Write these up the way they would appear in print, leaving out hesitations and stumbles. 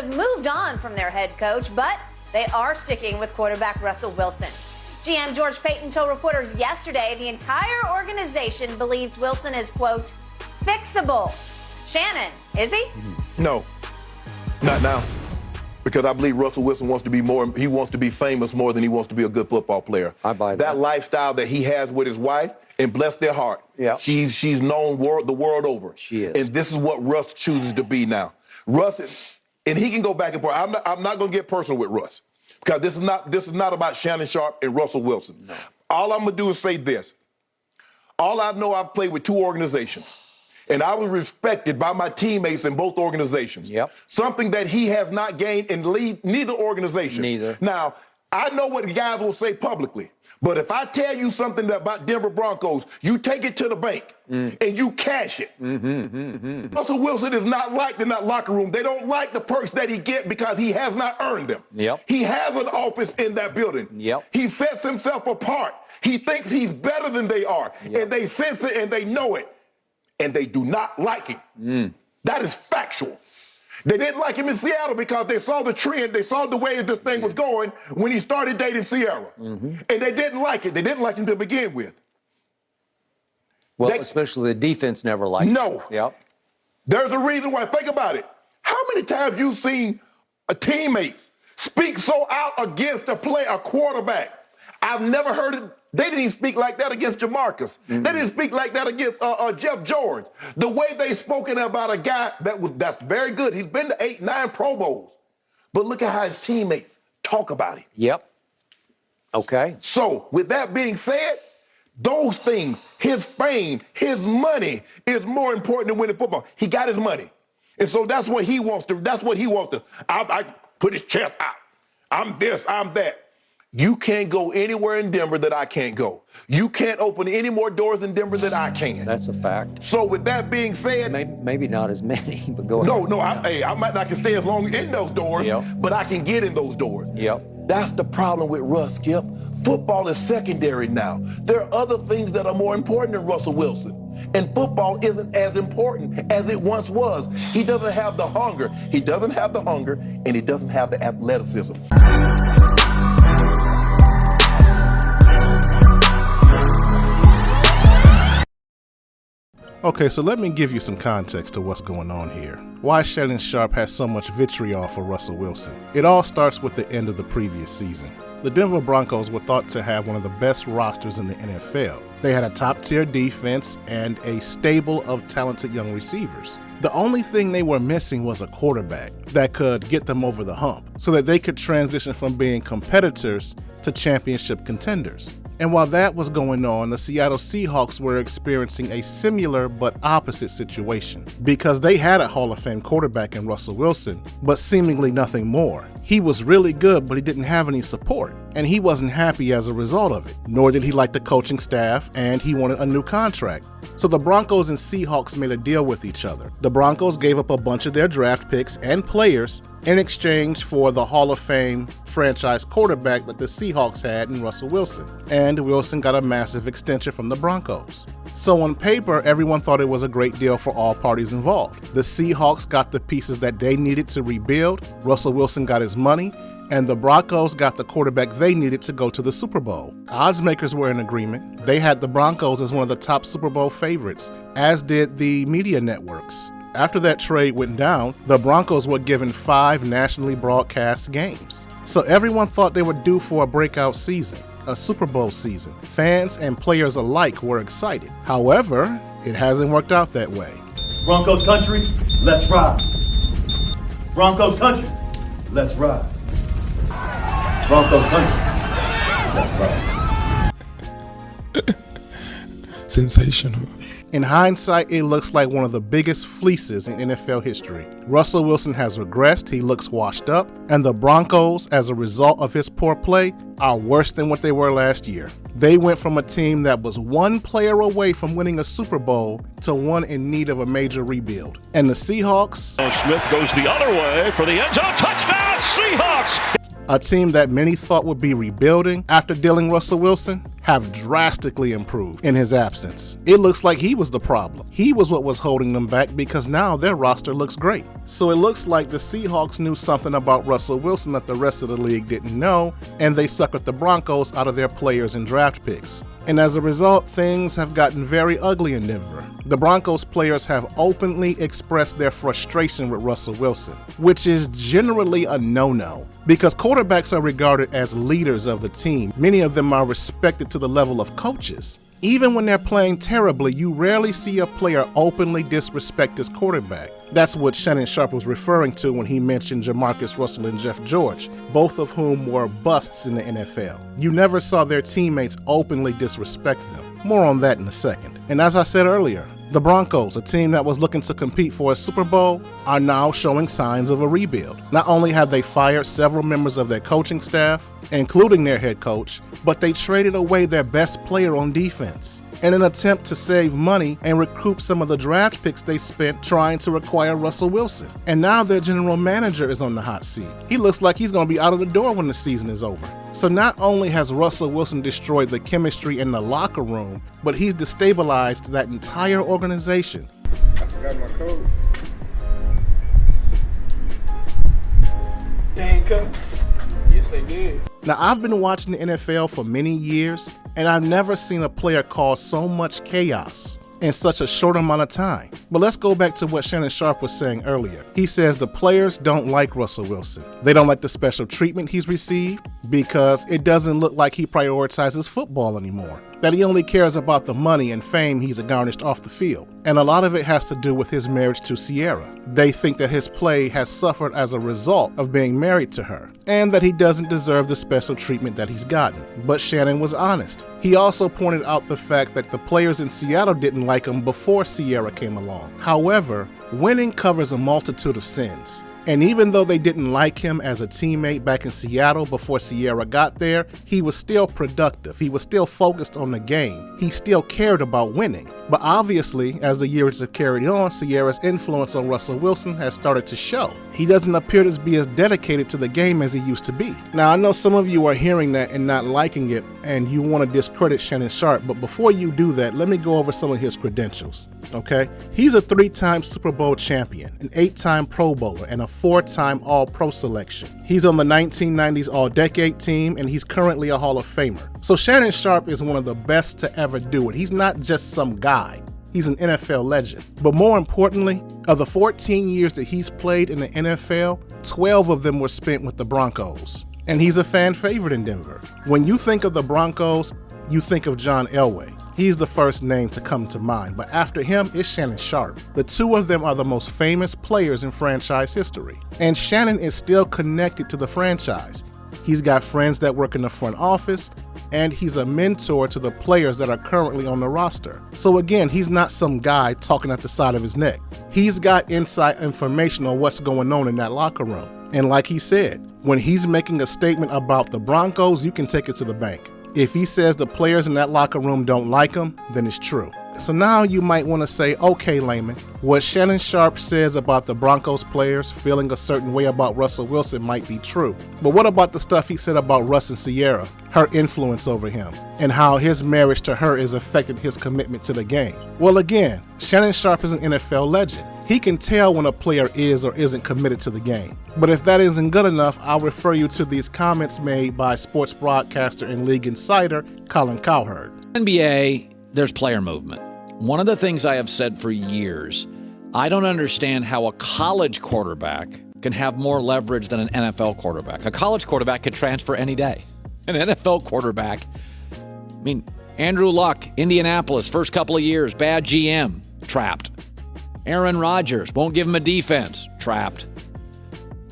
have moved on from their head coach, but they are sticking with quarterback Russell Wilson. GM George Paton told reporters yesterday the entire organization believes Wilson is, quote, fixable. Shannon, is he? No, not now. Because I believe Russell Wilson wants to be he wants to be famous more than he wants to be a good football player. I buy that. That lifestyle that he has with his wife, and bless their heart. Yeah. She's known the world over. She is. And this is what Russ chooses to be now. Russ, and he can go back and forth. I'm not going to get personal with Russ. Because this is not about Shannon Sharpe and Russell Wilson. No. All I'm going to do is say this. All I know, I've played with two organizations. And I was respected by my teammates in both organizations. Yep. Something that he has not gained in neither organization. Neither. Now, I know what the guys will say publicly. But if I tell you something about Denver Broncos, you take it to the bank and you cash it. Russell Wilson is not liked in that locker room. They don't like the perks that he gets because he has not earned them. Yep. He has an office in that building. Yep. He sets himself apart. He thinks he's better than they are. Yep. And they sense it and they know it. And they do not like him. That is factual. They didn't like him in Seattle because they saw the trend, they saw the way this thing was going when he started dating Ciara. And they didn't like it. They didn't like him to begin with. Well, especially the defense never liked him. No. Yep. There's a reason why. Think about it. How many times you seen teammates speak so out against a quarterback? I've never heard it. They didn't even speak like that against Jamarcus. They didn't speak like that against Jeff George. The way they spoken about a guy that's very good. He's been to 8, 9 Pro Bowls. But look at how his teammates talk about him. Yep. Okay. So with that being said, those things, his fame, his money is more important than winning football. He got his money. And so that's what he wants to. I put his chest out. I'm this, I'm that. You can't go anywhere in Denver that I can't go. You can't open any more doors in Denver than I can. That's a fact. So with that being said... Maybe not as many, but go ahead. No, I might not can stay as long in those doors, but I can get in those doors. Yep. That's the problem with Russ, Skip. Football is secondary now. There are other things that are more important than Russell Wilson. And football isn't as important as it once was. He doesn't have the hunger. He doesn't have the hunger, and he doesn't have the athleticism. Okay, so let me give you some context to what's going on here. Why Shannon Sharpe has so much vitriol for Russell Wilson. It all starts with the end of the previous season. The Denver Broncos were thought to have one of the best rosters in the NFL. They had a top-tier defense and a stable of talented young receivers. The only thing they were missing was a quarterback that could get them over the hump so that they could transition from being competitors to championship contenders. And while that was going on, the Seattle Seahawks were experiencing a similar but opposite situation because they had a Hall of Fame quarterback in Russell Wilson, but seemingly nothing more. He was really good, but he didn't have any support, and he wasn't happy as a result of it, nor did he like the coaching staff, and he wanted a new contract. So the Broncos and Seahawks made a deal with each other. The Broncos gave up a bunch of their draft picks and players in exchange for the Hall of Fame franchise quarterback that the Seahawks had in Russell Wilson. And Wilson got a massive extension from the Broncos. So on paper, everyone thought it was a great deal for all parties involved. The Seahawks got the pieces that they needed to rebuild, Russell Wilson got his money, and the Broncos got the quarterback they needed to go to the Super Bowl. Odds makers were in agreement. They had the Broncos as one of the top Super Bowl favorites, as did the media networks. After that trade went down, the Broncos were given 5 nationally broadcast games. So everyone thought they were due for a breakout season, a Super Bowl season. Fans and players alike were excited. However, it hasn't worked out that way. Broncos country, let's ride. Broncos country, let's ride. Broncos country, let's ride. Sensational. In hindsight, it looks like one of the biggest fleeces in NFL history. Russell Wilson has regressed, he looks washed up, and the Broncos, as a result of his poor play, are worse than what they were last year. They went from a team that was one player away from winning a Super Bowl to one in need of a major rebuild. And the Seahawks... Smith goes the other way for the end zone, touchdown Seahawks! a team that many thought would be rebuilding after dealing Russell Wilson, have drastically improved in his absence. It looks like he was the problem. He was what was holding them back because now their roster looks great. So it looks like the Seahawks knew something about Russell Wilson that the rest of the league didn't know, and they suckered the Broncos out of their players and draft picks. And as a result, things have gotten very ugly in Denver. The Broncos players have openly expressed their frustration with Russell Wilson, which is generally a no-no because quarterbacks are regarded as leaders of the team. Many of them are respected to the level of coaches. Even when they're playing terribly, you rarely see a player openly disrespect his quarterback. That's what Shannon Sharpe was referring to when he mentioned Jamarcus Russell and Jeff George, both of whom were busts in the NFL. You never saw their teammates openly disrespect them. More on that in a second. And as I said earlier, the Broncos, a team that was looking to compete for a Super Bowl, are now showing signs of a rebuild. Not only have they fired several members of their coaching staff, including their head coach, but they traded away their best player on defense in an attempt to save money and recoup some of the draft picks they spent trying to acquire Russell Wilson. And now their general manager is on the hot seat. He looks like he's going to be out of the door when the season is over. So not only has Russell Wilson destroyed the chemistry in the locker room, but he's destabilized that entire organization. I forgot my code. They ain't come. Yes, they did. Now, I've been watching the NFL for many years, and I've never seen a player cause so much chaos in such a short amount of time. But let's go back to what Shannon Sharpe was saying earlier. He says the players don't like Russell Wilson. They don't like the special treatment he's received because it doesn't look like he prioritizes football anymore, that he only cares about the money and fame he's garnished off the field. And a lot of it has to do with his marriage to Ciara. They think that his play has suffered as a result of being married to her, and that he doesn't deserve the special treatment that he's gotten. But Shannon was honest. He also pointed out the fact that the players in Seattle didn't like him before Ciara came along. However, winning covers a multitude of sins. And even though they didn't like him as a teammate back in Seattle before Ciara got there, he was still productive. He was still focused on the game. He still cared about winning. But obviously, as the years have carried on, Ciara's influence on Russell Wilson has started to show. He doesn't appear to be as dedicated to the game as he used to be. Now, I know some of you are hearing that and not liking it, and you want to discredit Shannon Sharpe, but before you do that, let me go over some of his credentials, okay? He's a 3-time Super Bowl champion, an 8-time Pro Bowler, and a 4-time All-Pro selection. He's on the 1990s All-Decade team, and he's currently a Hall of Famer. So Shannon Sharpe is one of the best to ever do it. He's not just some guy. He's an NFL legend. But more importantly, of the 14 years that he's played in the NFL, 12 of them were spent with the Broncos. And he's a fan favorite in Denver. When you think of the Broncos, you think of John Elway. He's the first name to come to mind, but after him is Shannon Sharpe. The two of them are the most famous players in franchise history. And Shannon is still connected to the franchise. He's got friends that work in the front office, and he's a mentor to the players that are currently on the roster. So again, he's not some guy talking at the side of his neck. He's got inside information on what's going on in that locker room. And like he said, when he's making a statement about the Broncos, you can take it to the bank. If he says the players in that locker room don't like him, then it's true. So now you might want to say, okay, Layman, what Shannon Sharpe says about the Broncos players feeling a certain way about Russell Wilson might be true. But what about the stuff he said about Russ and Ciara, her influence over him, and how his marriage to her is affecting his commitment to the game? Well, again, Shannon Sharpe is an NFL legend. He can tell when a player is or isn't committed to the game. But if that isn't good enough, I'll refer you to these comments made by sports broadcaster and league insider Colin Cowherd. NBA, there's player movement. One of the things I have said for years, I don't understand how a college quarterback can have more leverage than an NFL quarterback. A college quarterback could transfer any day. An NFL quarterback, I mean, Andrew Luck, Indianapolis, first couple of years, bad GM, trapped. Aaron Rodgers, won't give him a defense, trapped.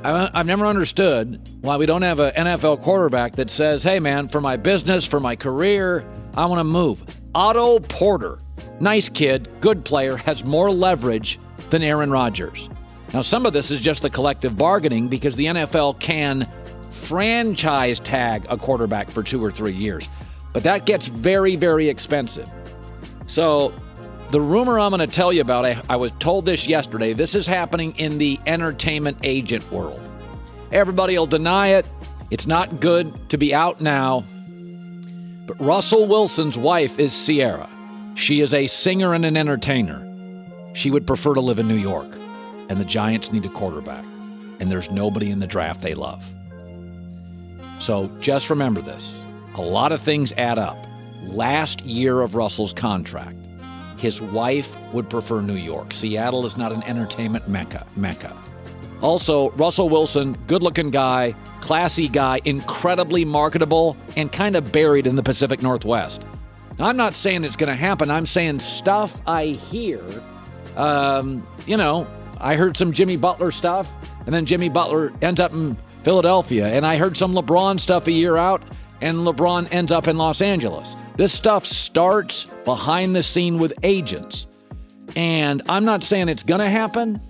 I've never understood why we don't have an NFL quarterback that says, hey man, for my business, for my career, I want to move. Otto Porter, nice kid, good player, has more leverage than Aaron Rodgers. Now, some of this is just the collective bargaining because the NFL can franchise tag a quarterback for 2 or 3 years. But that gets very, very expensive. So the rumor I'm going to tell you about, I was told this yesterday, this is happening in the entertainment agent world. Everybody will deny it. It's not good to be out now. But Russell Wilson's wife is Ciara. She is a singer and an entertainer. She would prefer to live in New York. And the Giants need a quarterback. And there's nobody in the draft they love. So just remember this. A lot of things add up. Last year of Russell's contract, his wife would prefer New York. Seattle is not an entertainment mecca. Also, Russell Wilson, good-looking guy, classy guy, incredibly marketable, and kind of buried in the Pacific Northwest. Now, I'm not saying it's going to happen. I'm saying stuff I hear. I heard some Jimmy Butler stuff, and then Jimmy Butler ends up in Philadelphia. And I heard some LeBron stuff a year out, and LeBron ends up in Los Angeles. This stuff starts behind the scene with agents. And I'm not saying it's going to happen.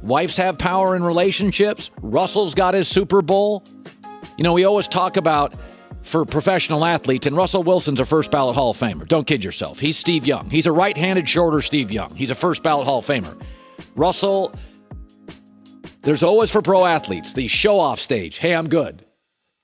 Wives have power in relationships. Russell's got his Super Bowl. We always talk about for professional athletes, and Russell Wilson's a first ballot Hall of Famer. Don't kid yourself. He's Steve Young. He's a right-handed, shorter Steve Young. He's a first ballot Hall of Famer. Russell, there's always for pro athletes the show-off stage. Hey, I'm good.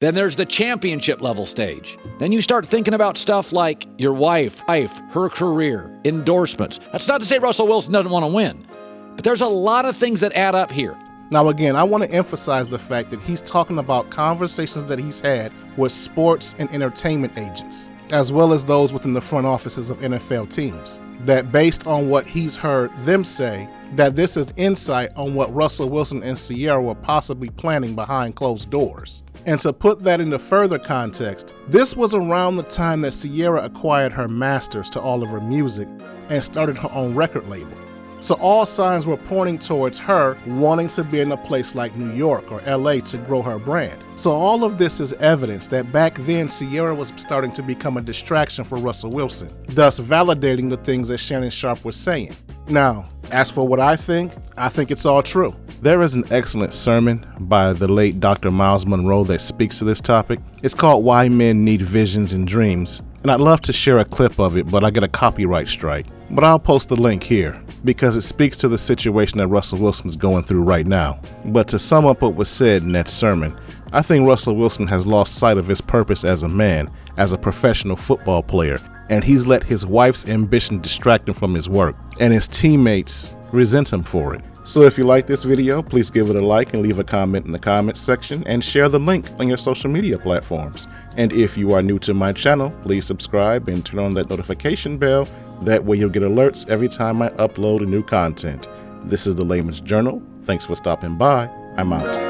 Then there's the championship level stage. Then you start thinking about stuff like your wife, her career, endorsements. That's not to say Russell Wilson doesn't want to win, but there's a lot of things that add up here. Now, again, I want to emphasize the fact that he's talking about conversations that he's had with sports and entertainment agents, as well as those within the front offices of NFL teams, that based on what he's heard them say, that this is insight on what Russell Wilson and Ciara were possibly planning behind closed doors. And to put that into further context, this was around the time that Ciara acquired her masters to all of her music and started her own record label. So all signs were pointing towards her wanting to be in a place like New York or LA to grow her brand. So all of this is evidence that back then Ciara was starting to become a distraction for Russell Wilson, thus validating the things that Shannon Sharpe was saying. Now, as for what I think it's all true. There is an excellent sermon by the late Dr. Miles Monroe that speaks to this topic. It's called Why Men Need Visions and Dreams, and I'd love to share a clip of it, but I get a copyright strike. But I'll post the link here because it speaks to the situation that Russell Wilson's going through right now. But to sum up what was said in that sermon, I think Russell Wilson has lost sight of his purpose as a man, as a professional football player, and he's let his wife's ambition distract him from his work, and his teammates resent him for it. So if you like this video, please give it a like and leave a comment in the comments section and share the link on your social media platforms. And if you are new to my channel, please subscribe and turn on that notification bell. That way you'll get alerts every time I upload new content. This is the Laymans Journal. Thanks for stopping by. I'm out.